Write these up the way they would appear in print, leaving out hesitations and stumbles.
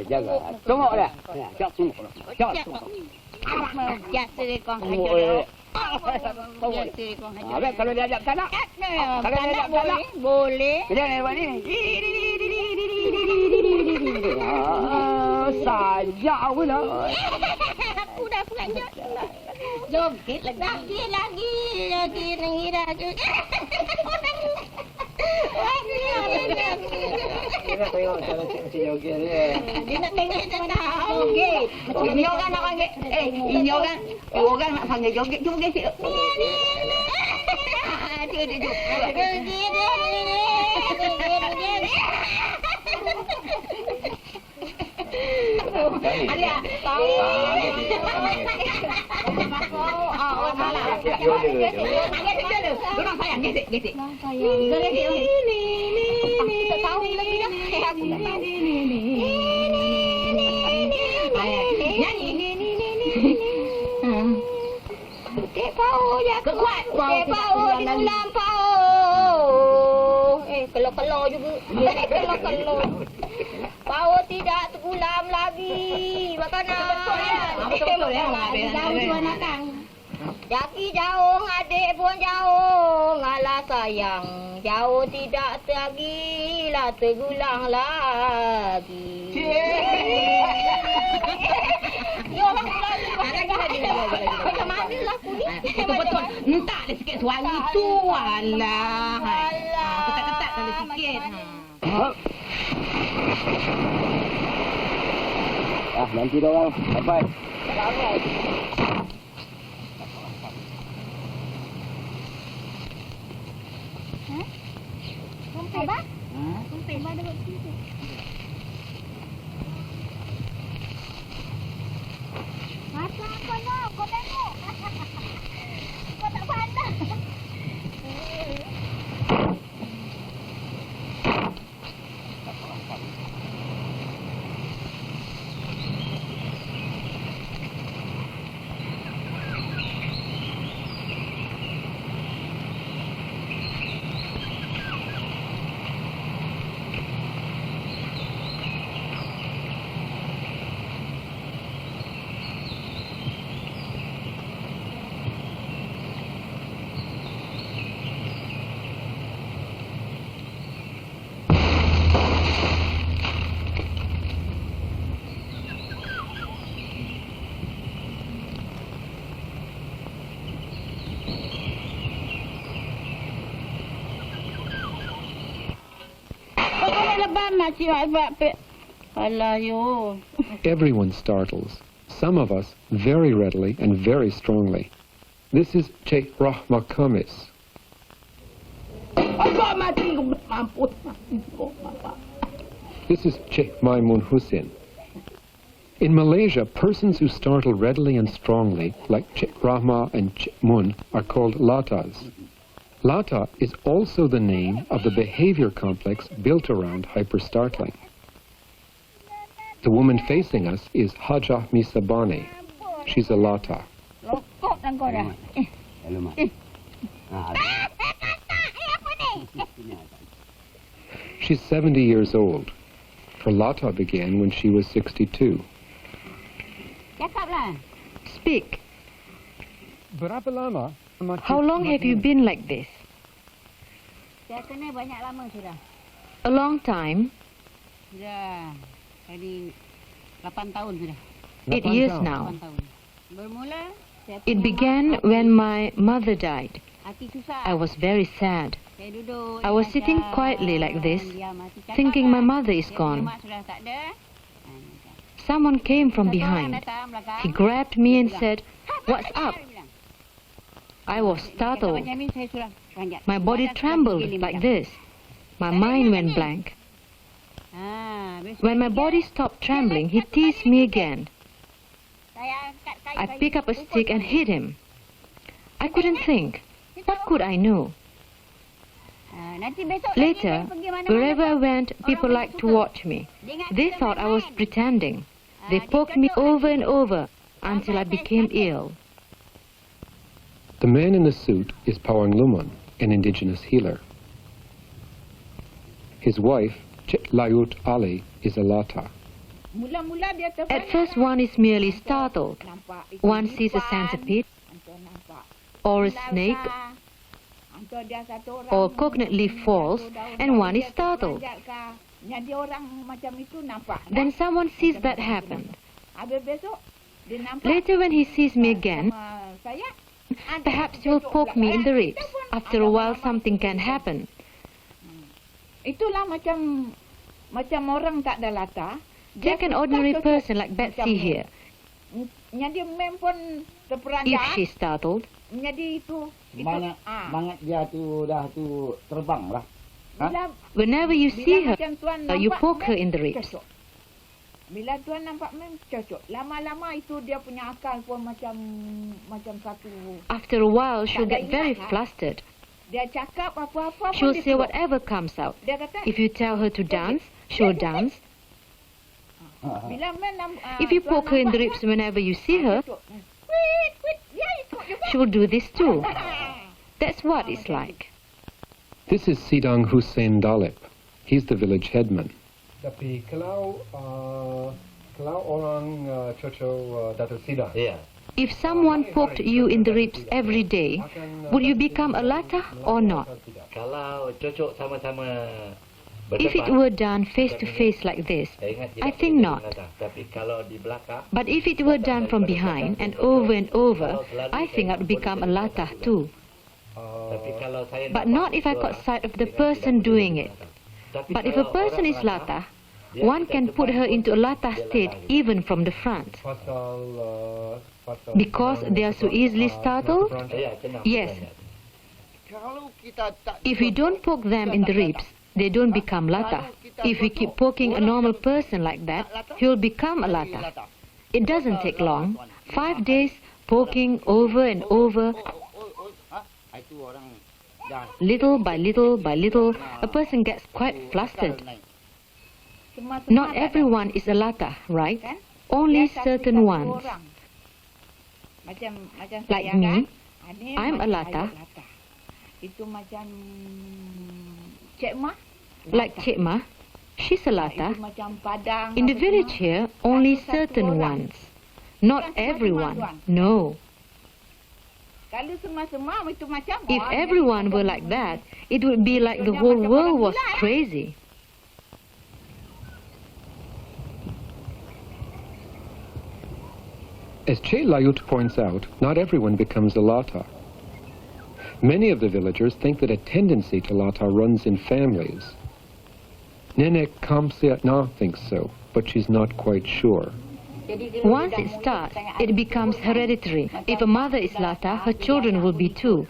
Jaga. Tunggu dah. Cak tunggu. Cak tunggu. Biasa kau hajar. Abang kalau dia ajak tak nak. Kalau dia ajak tak nak boleh. Dia ni buat ni. Sajak pula. Aku dah pelajak. Joget lagi. Lagi ngira je. Dia tengok cara si joget ni. Dia nak tengok tahu joget. Ini orang nak panggil. Ini orang nak panggil joget. Cuma gesek. Alia, tahu. Orang malah. Orang sayang gesek. Kita tahu lagi dah. Aku tak tahu. Nyanyi. Dek pau je. Kuat. Dek pau di bulan pau. Kelor-kelor juga. Kelor-kelor. Pau tidak tenggelam lagi. Makanan. Betul ya. Jauh tuan akang. Jaki jauh, adik pun jauh. Alah sayang. Jauh tidak lagi. Lah tergulang lagi. Ya Allah. Macam mana lah aku ni? Betul-betul. Entak dia sikit suara itu. Alah. Ketat-ketat kalau sikit. Nanti dah orang. Sampai. Kumpul ba? Kumpul ba ada waktu tu? Masa kau nak, kau tengok. Kau tak pandang. Everyone startles, some of us very readily and very strongly. This is Rakaman. This is Maimun Hussein. In Malaysia, persons who startle readily and strongly, like Rahma and Mun, are called latahs. Latah is also the name of the behavior complex built around hyperstartling. The woman facing us is Hajah Misabani. She's a latah. She's 70 years old. Her latah began when she was 62. Speak. Berapa lama? How long have you been like this? A long time. 8 years now. It began when my mother died. I was very sad. I was sitting quietly like this, thinking my mother is gone. Someone came from behind. He grabbed me and said, "What's up?" I was startled. My body trembled like this. My mind went blank. When my body stopped trembling, he teased me again. I picked up a stick and hit him. I couldn't think. What could I know? Later, wherever I went, people liked to watch me. They thought I was pretending. They poked me over and over until I became ill. The man in the suit is Pawang Luman, an indigenous healer. His wife, Layut Ali, is a latah. Mula-mula dia terperanjat. At first one is merely startled. One sees a centipede, or a snake, or coconut leaf falls, and one is startled. Then someone sees that happen. Later when he sees me again, perhaps he will poke me in the ribs. After a while something can happen. Itulah macam orang tak ada latah. Take an ordinary person like Betsy here. If she's startled, Semangat dia tu dah tu terbang lah. whenever you see her, you poke her in the ribs. Bila tuan nampak mem cocok. Lama-lama itu dia punya akal pun macam satu. After a while, she'll get very flustered. Dia cakap apa-apa pun She'll dia say peluk. whatever comes out. Dia kata, If you tell her to dance, she'll dance. bila If you poke her in the ribs whenever you see her, dia ikut juga. she will do this too. That's what it's like. This is Sidang Hussein Dalip. He's the village headman. Tapi kalau orang cocok Dato' Sidang. Iya. If someone poked you in the ribs every day, would you become a latah or not? Kalau cocok sama-sama If it were done face to face like this, I think not. Tapi kalau di belakang, But if it were done from behind and over, I think I would become a latah too. tapi kalau saya But not if I caught sight of the person doing it. But if a person is latah, one can put her into a latah state even from the front. Because they are so easily startled? Yes. If we don't poke them in the ribs, they don't become latah. If we keep poking a normal person like that, he will become a latah. It doesn't take long. 5 days poking over and over. Little by little by little, a person gets quite flustered. Not everyone is a latah, right? Only certain ones. Like me, I'm a latah. Itu macam Cik Ma. Like Cik Ma, she's a latah. Itu macam Padang. In the village here, only certain ones. Not everyone, no. Kalau semua itu macam If everyone were like that, it would be like the whole world was crazy. As Che Layut points out, not everyone becomes a latah. Many of the villagers think that a tendency to latah runs in families. Nenek Kamsiat Na thinks so, but she's not quite sure. Once it starts, it becomes hereditary. If a mother is latah, her children will be too.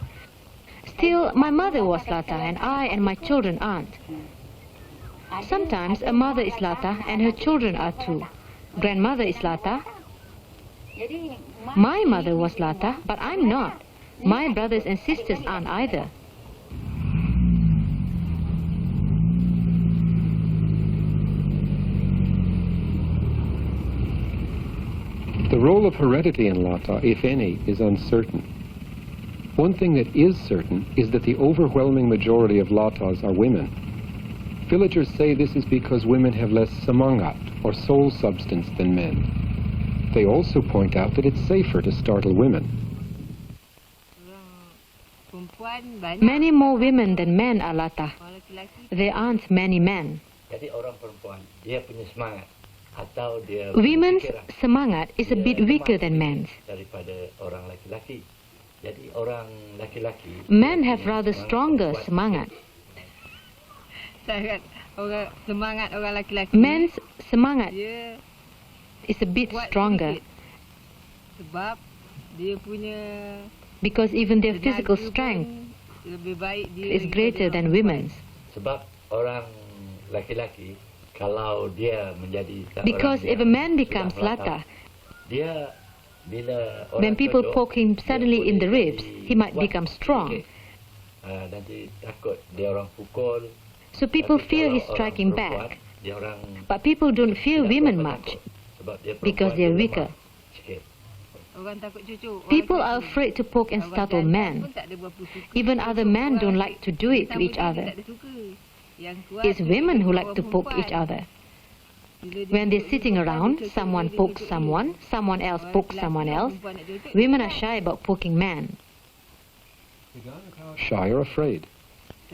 Still, my mother was latah and I and my children aren't. Sometimes a mother is latah and her children are too. Grandmother is latah. My mother was latah, but I'm not. My brothers and sisters aren't either. The role of heredity in latah, if any, is uncertain. One thing that is certain is that the overwhelming majority of latahs are women. Villagers say this is because women have less semangat, or soul substance, than men. They also point out that it's safer to startle women. Many more women than men are latah. There aren't many men. jadi orang perempuan dia punya semangat atau dia Women's berfikiran, semangat is a dia bit weaker than lemah men's. daripada orang laki-laki. Jadi orang laki-laki Men have rather stronger semangat. Sangat orang semangat orang laki-laki. Men's semangat Dia is a bit kuat stronger sikit. Sebab dia punya because even their tenaga physical pun strength lebih baik dia is greater daripada than orang women's. sebab orang laki-laki kalau dia menjadi Because if a man becomes latah, dia bila orang when people cocok, poke him dia suddenly in the boleh ribs, he might kuat become strong. sikit. Nanti takut dia orang pukul. So people Tapi fear kalau he's orang striking perempuan, back. Dia orang But people don't fear tidak women berapa much takut. Sebab dia because perempuan, they're dia weaker. lemah sikit. orang takut cucu. People are afraid to poke and startle men. Even other men don't like to do it to each other. It's women who like to poke each other. When they're sitting around, someone pokes someone, someone else pokes someone else. Women are shy about poking men. Shy or afraid?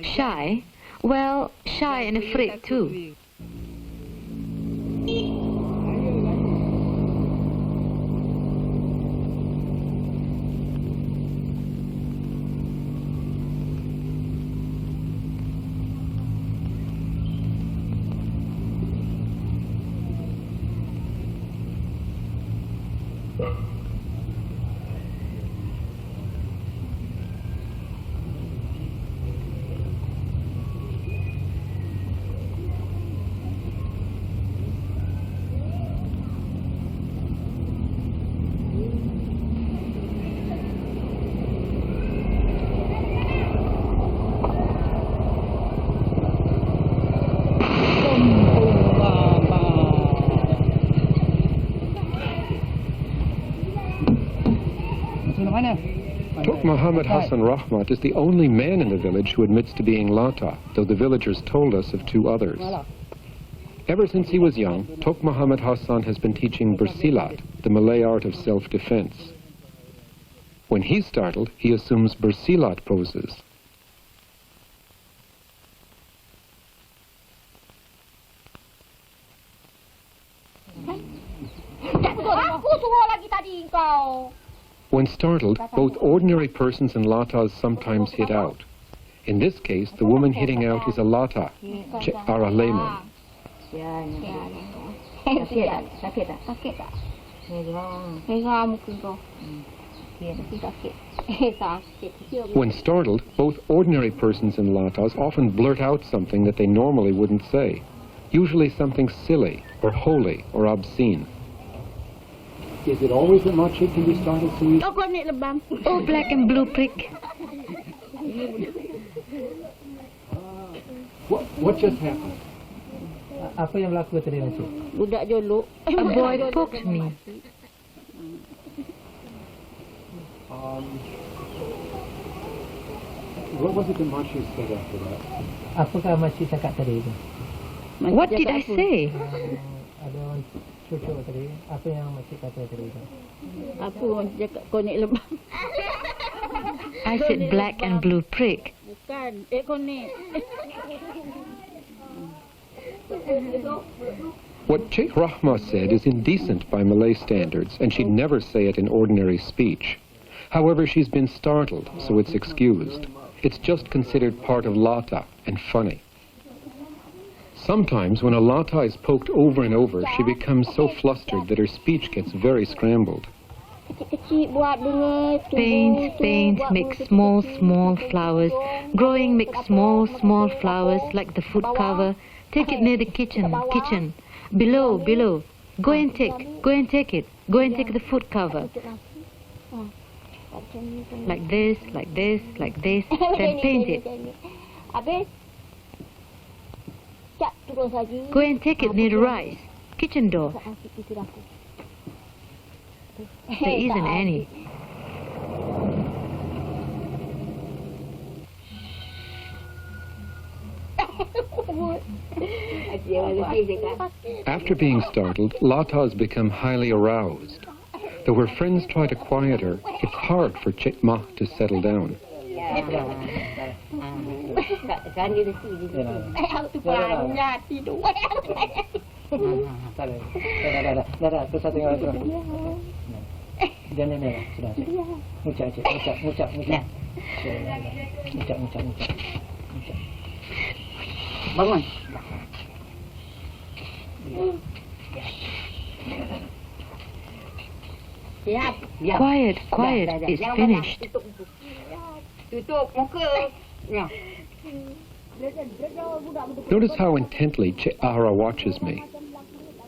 Shy? Well, shy and afraid too. Tok Muhammad Hassan Rahmat is the only man in the village who admits to being Latah, though the villagers told us of 2 others. Ever since he was young, Tok Muhammad Hassan has been teaching bersilat, the Malay art of self-defense. When he's startled, he assumes bersilat poses. When startled, both ordinary persons and Latahs sometimes hit out. In this case, the woman hitting out is a Latah, or a layman. When startled, both ordinary persons and Latahs often blurt out something that they normally wouldn't say, usually something silly, or holy, or obscene. Is it always that Makcik can be startled so easily? Oh, black and blue prick. What just happened? Apa yang berlaku tadi, Makcik? Budak jolok. A boy poked me. What was it that Makcik said after that? Apakah Makcik cakap tadi itu? What did I say? Ada orang cucuk tadi. Apa yang Makcik kata tadi itu? Apa orang cakap konek lebam? I said black and blue prick. Bukan, konek. What Cik Rahma said is indecent by Malay standards, and she'd never say it in ordinary speech. However, she's been startled, so it's excused. It's just considered part of Latah and funny. Sometimes, when a Latah is poked over and over, she becomes so flustered that her speech gets very scrambled. Paint, make small, small flowers. Growing, make small, small flowers like the food cover. Take it near the kitchen. Below. Go and take it. Go and take the food cover. Like this, then paint it. Go and take it near the rice. Kitchen door. There isn't any. After being startled, Latah's become highly aroused. Though her friends try to quiet her, it's hard for Cik Mah to settle down. Bangun. Quiet, it's finished. Tutup muka. Notice how intently Cik Ahra watches me.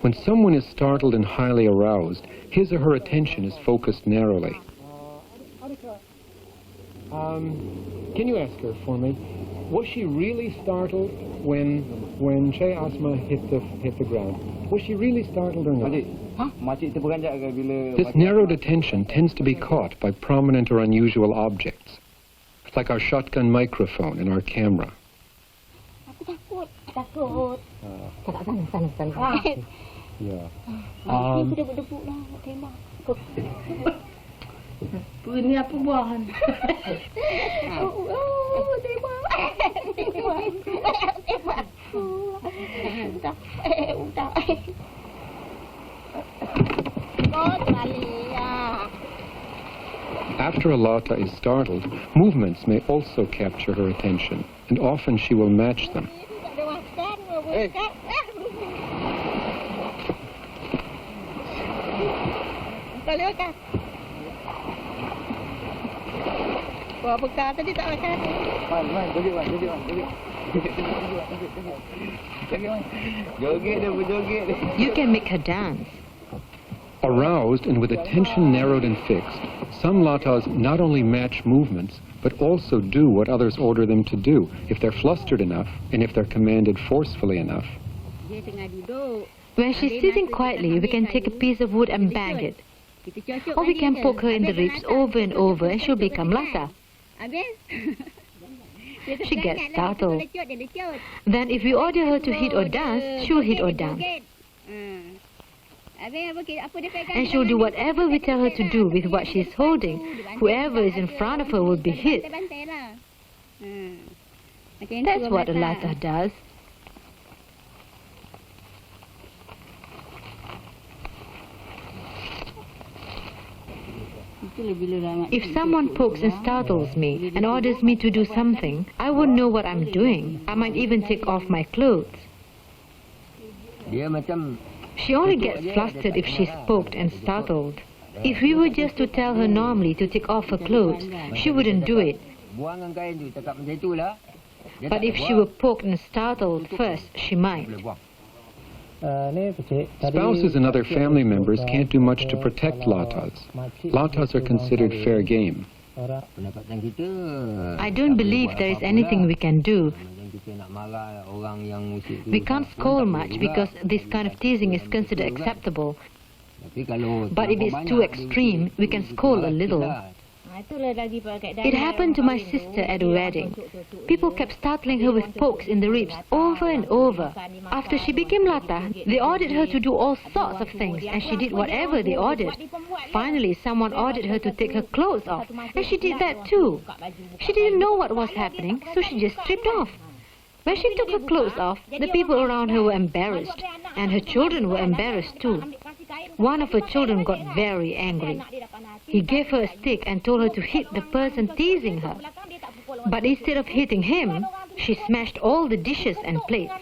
When someone is startled and highly aroused, his or her attention is focused narrowly. Can you ask her for me? Was she really startled when Cik Asma hit the ground? Was she really startled or not? This narrowed attention tends to be caught by prominent or unusual objects, like our shotgun microphone and our camera. Takut. Tak sana. Ya. Aku dah berdebuk lah, nak tembak. Ini apa buahan? Tembak. Udah. Kau terlalu ya. After a Latah is startled, movements may also capture her attention, and often she will match them. Wah, bekal tadi tak makan. You can make her dance. Aroused and with attention narrowed and fixed, some Latahs not only match movements, but also do what others order them to do, if they're flustered enough and if they're commanded forcefully enough. When she's sitting quietly, we can take a piece of wood and bang it. Or we can poke her in the ribs over and over and she'll become Latah. She gets startled. Then if we order her to hit or dance, she'll hit or dance. And she'll do whatever we tell her to do with what she's holding. Whoever is in front of her will be hit. That's what a Latah does. If someone pokes and startles me and orders me to do something, I won't know what I'm doing. I might even take off my clothes. She only gets flustered if she's poked and startled. If we were just to tell her normally to take off her clothes, she wouldn't do it. But if she were poked and startled first, she might. Spouses and other family members can't do much to protect Latahs. Latahs are considered fair game. I don't believe there is anything we can do. We can't scold much because this kind of teasing is considered acceptable. But if it's too extreme, we can scold a little. It happened to my sister at a wedding. People kept startling her with pokes in the ribs over and over. After she became Latah, they ordered her to do all sorts of things, and she did whatever they ordered. Finally, someone ordered her to take her clothes off, and she did that too. She didn't know what was happening, so she just stripped off. When she took her clothes off, the people around her were embarrassed, and her children were embarrassed too. One of her children got very angry. He gave her a stick and told her to hit the person teasing her. But instead of hitting him, she smashed all the dishes and plates.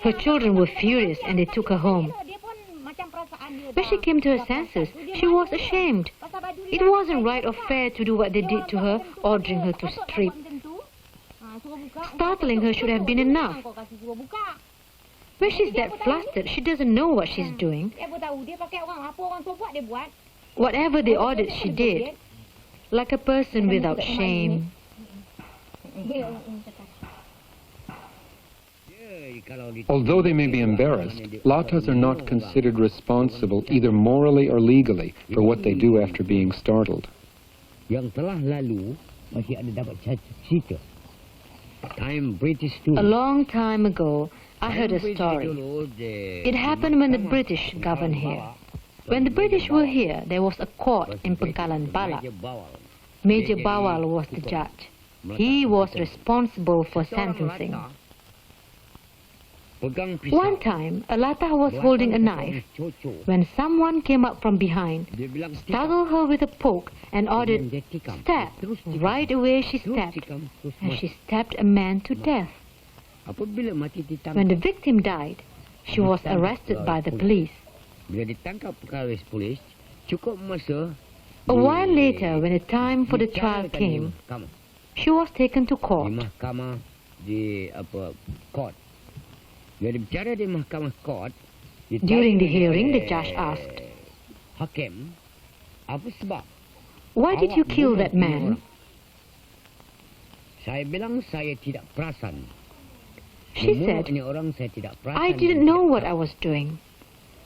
Her children were furious and they took her home. When she came to her senses, she was ashamed. It wasn't right or fair to do what they did to her, ordering her to strip. Startling her should have been enough. When she's that flustered, she doesn't know what she's doing. Whatever they ordered, she did, like a person without shame. Although they may be embarrassed, Latahs are not considered responsible either morally or legally for what they do after being startled. A long time ago, I heard a story. It happened when the British governed here. When the British were here, there was a court in Pangkalan Balak. Major Bawal was the judge. He was responsible for sentencing. One time, a Latah was holding a knife when someone came up from behind, startled her with a poke and ordered, "Stab!" Right away she stabbed, and she stabbed a man to death. When the victim died, she was arrested by the police. A while later, when the time for the trial came, she was taken to court. During the hearing, the judge asked, "Why did you kill that man?" She said, "I didn't know what I was doing.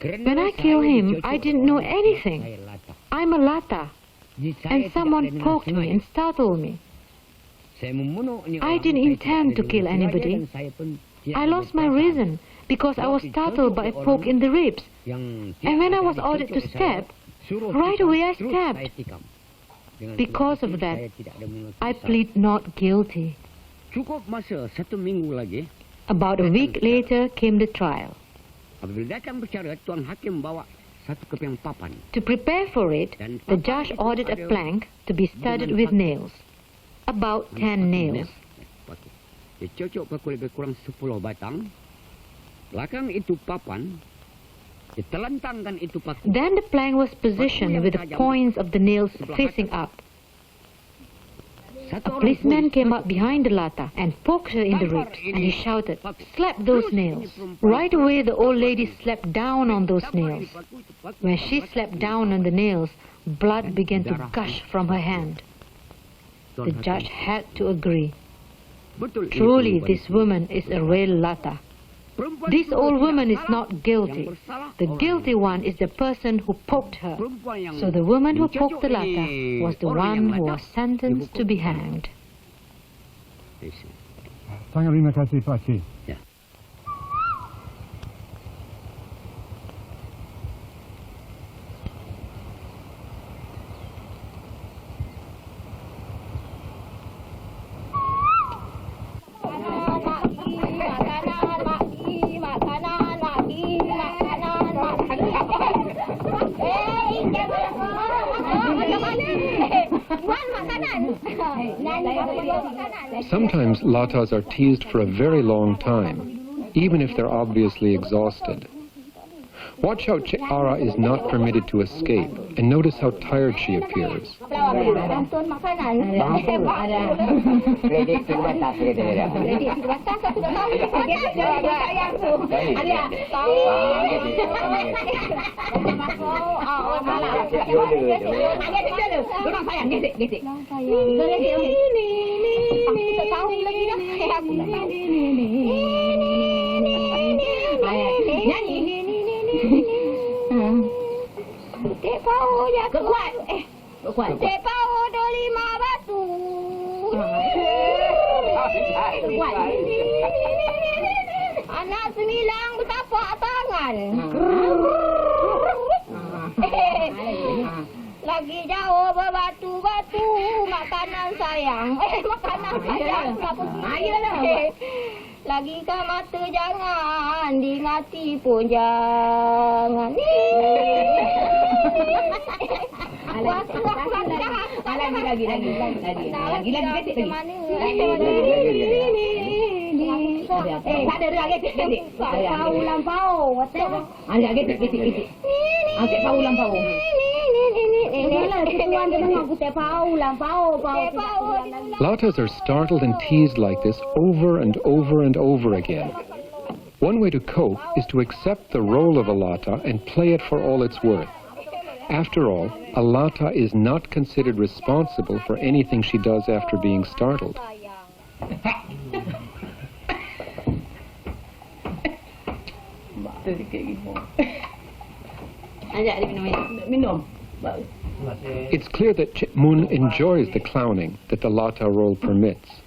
When I killed him, I didn't know anything. I'm a Latah, and someone poked me and startled me. I didn't intend to kill anybody. I lost my reason because I was startled by a poke in the ribs. And when I was ordered to stab, right away I stabbed. Because of that, I plead not guilty. About a week later came the trial. To prepare for it, the judge ordered a plank to be studded with nails. About 10 nails. Then the plank was positioned with the points of the nails facing up. A policeman came up behind the Latah and poked her in the ribs, and he shouted, "Slap those nails." Right away the old lady slapped down on those nails. When she slapped down on the nails, blood began to gush from her hand. The judge had to agree. Truly, this woman is a real Latah. This old woman is not guilty. The guilty one is the person who poked her. So the woman who poked the Latah was the one who was sentenced to be hanged. Sangat terima kasih Pak Cik. Sometimes Latahs are teased for a very long time, even if they're obviously exhausted. Watch how Cik Ara is not permitted to escape, and notice how tired she appears. Dek Pau ya kuat. Dek Pau ada 5 batu. Kuat. Anak 9 bertapak tangan. Lagi jauh berbatu-batu makanan sayang. Makanan sayang. Lagi ke mata jangan, di hati pun jangan. Latahs are startled and teased like this over and over and over again. One way to cope is to accept the role of a Latah and play it for all it's worth. After all, a Latah is not considered responsible for anything she does after being startled. It's clear that Cik Mun enjoys the clowning that the Latah role permits.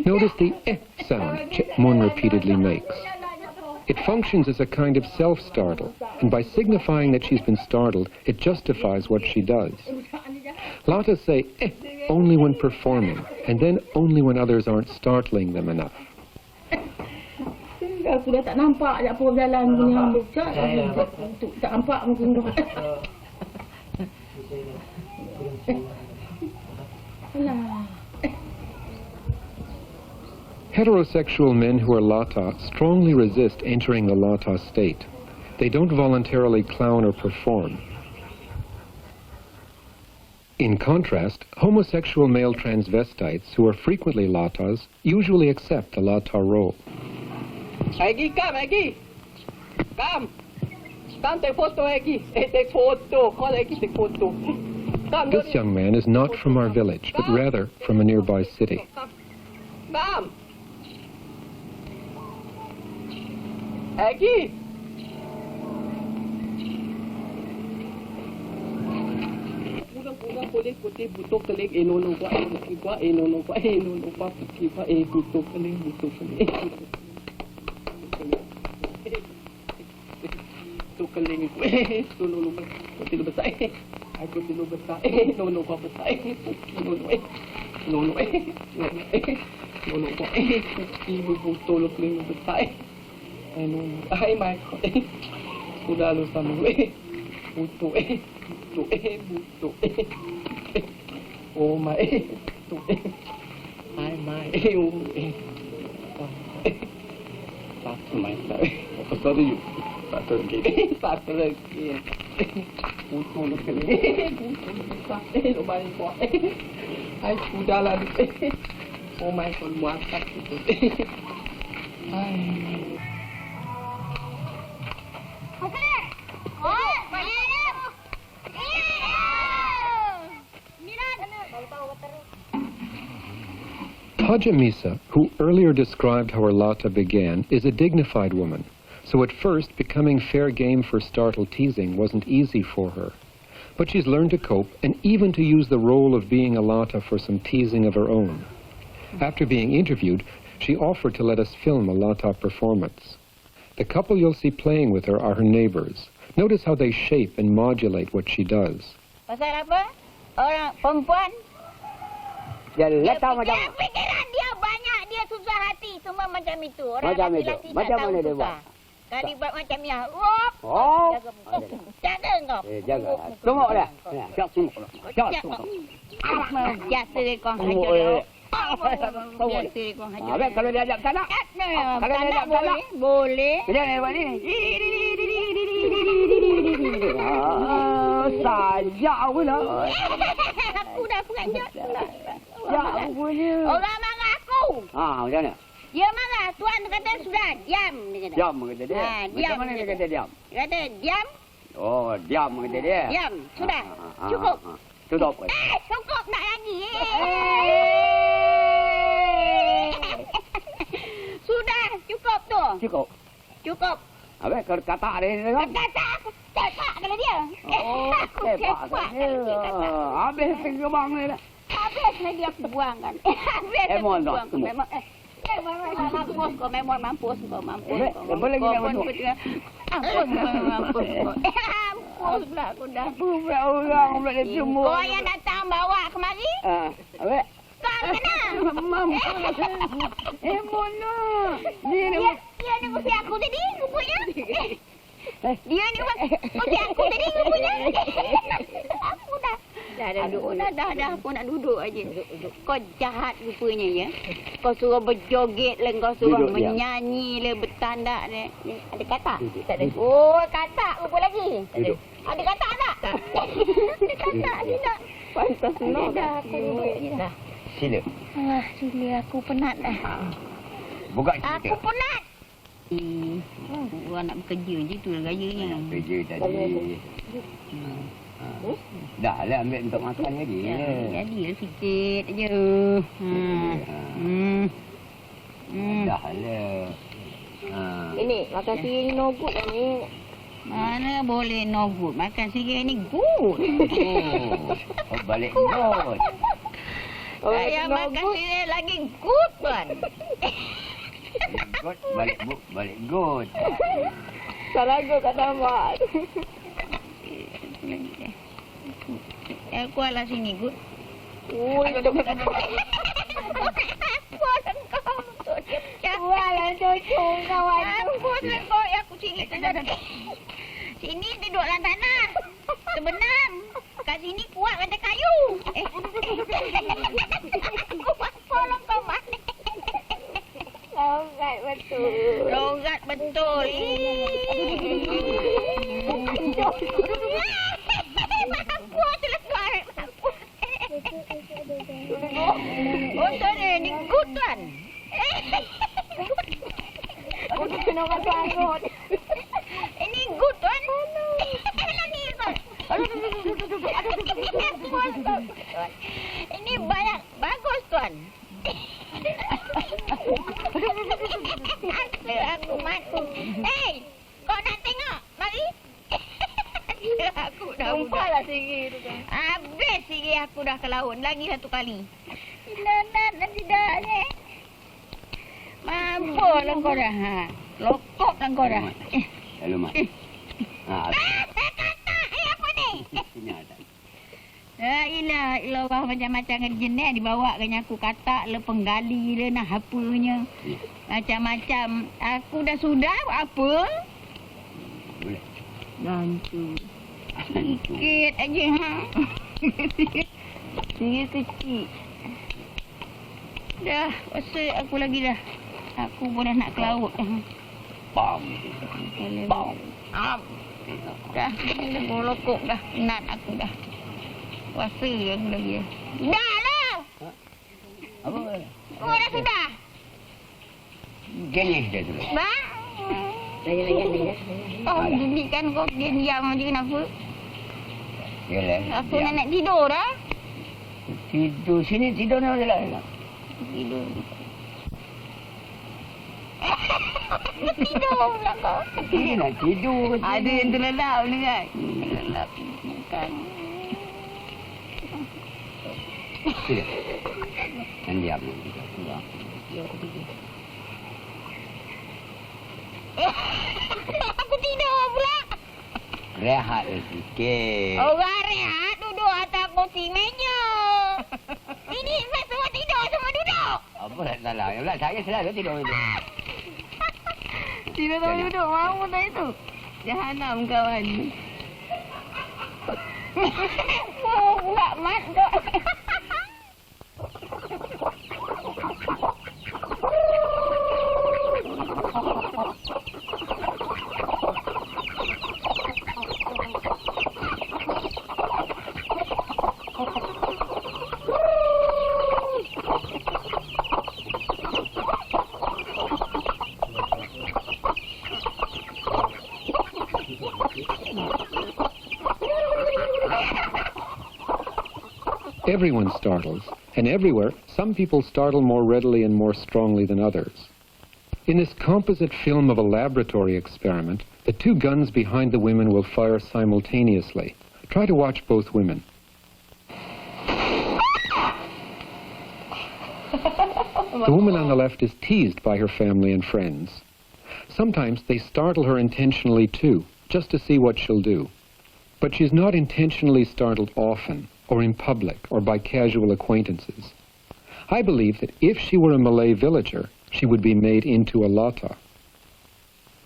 Notice the eh sound Cik Mun repeatedly makes. It functions as a kind of self-startle, and by signifying that she's been startled, it justifies what she does. Latahs say eh only when performing, and then only when others aren't startling them enough. Aku dah tak nampak dah apa berjalan gini hamba. Tak nampak mungkin dah. Heterosexual men who are Latah strongly resist entering the Latah state. They don't voluntarily clown or perform. In contrast, homosexual male transvestites who are frequently Latahs usually accept the Latah role. Egi, come, Egi. Come. Come, take photo, Egi. Take photo. Call Egi, take photo. Come. This young man is not from our village, but rather from a nearby city. Come. Egi. Pulang boleh putih butuh keling nono kuat nono kuat putih kuat butuh keling butuh keling tu nono putih besar aku tilu besar nono kuat besar nono kuat ibu butuh keling besar nono ai mai sudah lu sama butuh oh my ai mai satu mai satu you satu lagi butuh lu keling lu balik kuat ai sudah lah oh my god muasak itu ai Haja Misa, who earlier described how her Latah began, is a dignified woman, so at first becoming fair game for startled teasing wasn't easy for her. But she's learned to cope and even to use the role of being a Latah for some teasing of her own. After being interviewed, she offered to let us film a Latah performance. The couple you'll see playing with her are her neighbors. Notice how they shape and modulate what she does. Pasal apa? Orang perempuan Dia Latah macam pikiran dia banyak, dia susah hati, semua macam itu. Orang Macam itu. lelaki tak Macam tahu mana dia susah. buat? Kali buat macam ni, Oh. jaga kau. Jaga. Tengok dah. Siap tengok. Siap tengok. Biasa kau hajar Tengok. dia. Biasa kau hajar. Habis kalau dia ajak tak nak. Kalau dia ajak tak nak. Boleh. Dia ni buat ni. Sajak pula. Aku dah peranjat. Sajak punya. Orang marah aku. Macam mana? Dia marah. Tuan kata sudah. Diam. Dia kata. Diam kata dia. Diam. Macam mana dia kata diam? Dia kata diam. Oh, diam kata dia. Diam. Sudah. Cukup. Cukup. Cukup nak lagi. Sudah. Cukup tu. Cukup. Cukup. Habis kalau kata dia kan? Kata aku sepak kena dia. Oh, sepak dia. Habis tergebang dia dah. Habis dia aku buang kan. Habis aku Emon buang. tak? Memang mampus kau. Memang mampus kau. Boleh kita masuk. Mampus kau. Mampus pula aku dah. Orang boleh semua. Kau yang datang bawa kemari. Habis? Kau kena. Mampus. Emon lah. Dia ni mesti aku tadi rupanya. Dia ni mesti aku tadi rupanya. Aku dah. Dah duduk. Dah aku nak duduk aja. Kau jahat rupanya ya. Kau suruh berjoget lah, kau suruh duduk, menyanyi lah, bertandak lah. Ada katak? Tak ada. Oh, katak rupa lagi. Duduk. Ada katak tak? Ada katak tidak. Pantas nak dah aku duduk je dah. Sila. Sila aku penat dah. Buka cerita. Aku penat. Orang nak bekerja je tu gayanya. Kerja tadi. Dah lah ambil untuk makan lagi. Jadilah sikit je. Dah lah. Ini makan sirih ni no good lah ni. Mana boleh no good. Makan sirih ni good. Oh, balik good. Saya makan sirih lagi good kan. Good, balik good. Salah good kata mak. Kuat lah sini good. Kuat lah cucu kawan. Kuat lah kau yang aku sini. Sini duduk dalam tanah. Sebenam. Kat sini kuat kata kayu. Tolong kau mak. Logat betul. Logat betul. Mampus lepas. Oh, ni good kan? Aku kena orang ini good kan? Lagi kan? Ini banyak bagus tuan. Aku mati. Kau nak tengok? Mari. Aku dah Tumpahlah sini tu kan. habis sini aku dah ke laut. Lagi satu kali. Nak tidak ni. Mampuslah kau dah. Lokoklah kau dah. Hello, Mak. Apa ni? Sini ada. La ilaha illallah, macam-macam jenis dibawakan aku katak le penggali le nah apanya. Macam-macam. Aku dah sudah apa? Boleh. Nanti. Sikit aja ha. Sikit kecil. Dah, rasa aku lagi dah. Aku pun dah nak ke laut dah. Bam. Bam. Dah, dah lokok dah. Penat aku dah. Puasa aku lagi. Dah lah. Apa? Kau dah sudah? Gini dia tu. Bang. Oh, jadi kan kau diam aja kenapa? Yalah. Aku nak tidur dah. Tidur sini tidur ni lah. Tidur. Tidur pula kau. Ini nak tidur. Ada yang terlelap ni kan? Terlelap. Bukan. Tidak. Dan diam. Aku tidur pula. Rehat sikit. Orang rehat duduk atas kursi meja. Ini semua tidur, semua duduk. Apa tak salah? Yang pula saya selalu tidur itu. Tidur sama duduk, mau tak itu? Jahanam kawan. Oh, pula mat kau. Everyone startles, and everywhere, some people startle more readily and more strongly than others. In this composite film of a laboratory experiment, the two guns behind the women will fire simultaneously. Try to watch both women. The woman on the left is teased by her family and friends. Sometimes they startle her intentionally too, just to see what she'll do. But she's not intentionally startled often, or in public, or by casual acquaintances. I believe that if she were a Malay villager, she would be made into a latah.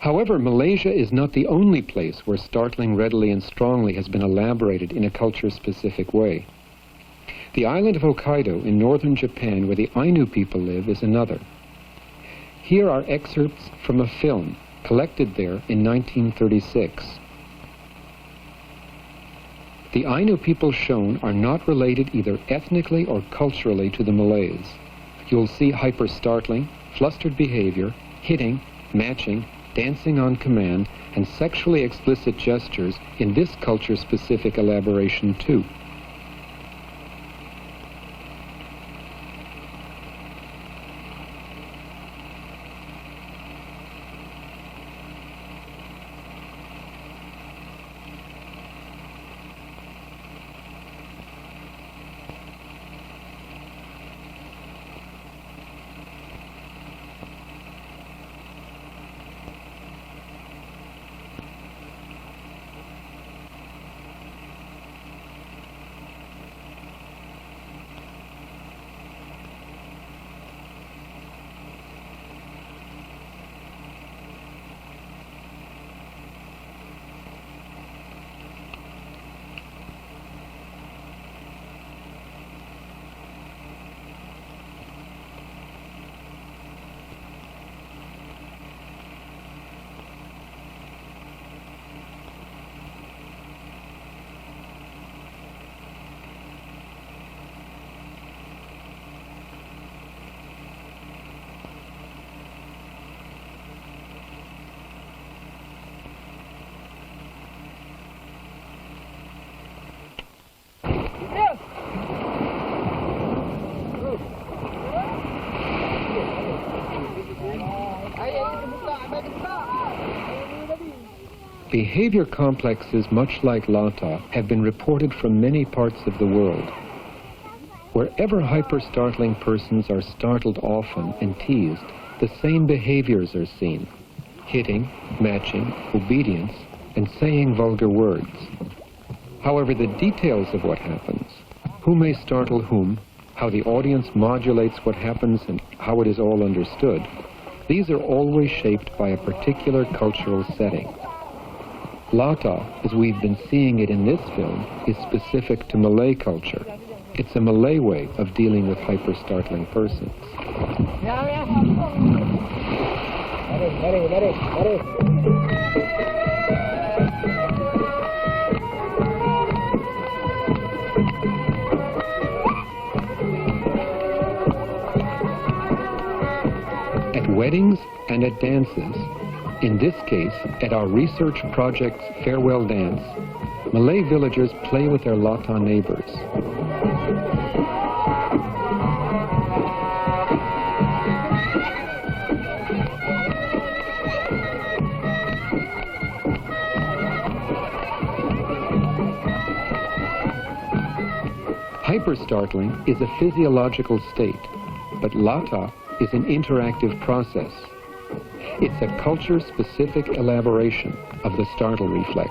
However, Malaysia is not the only place where startling readily and strongly has been elaborated in a culture-specific way. The island of Hokkaido in northern Japan, where the Ainu people live, is another. Here are excerpts from a film collected there in 1936. The Ainu people shown are not related either ethnically or culturally to the Malays. You'll see hyper-startling, flustered behavior, hitting, matching, dancing on command, and sexually explicit gestures in this culture-specific elaboration too. Behavior complexes much like Latah have been reported from many parts of the world. Wherever hyper-startling persons are startled often and teased, the same behaviors are seen: hitting, matching, obedience, and saying vulgar words. However, the details of what happens, who may startle whom, how the audience modulates what happens and how it is all understood, these are always shaped by a particular cultural setting. Latah, as we've been seeing it in this film, is specific to Malay culture. It's a Malay way of dealing with hyper-startling persons. At weddings and at dances, in this case, at our research project's farewell dance, Malay villagers play with their Latah neighbors. Hyper-startling is a physiological state, but Latah is an interactive process. It's a culture-specific elaboration of the startle reflex.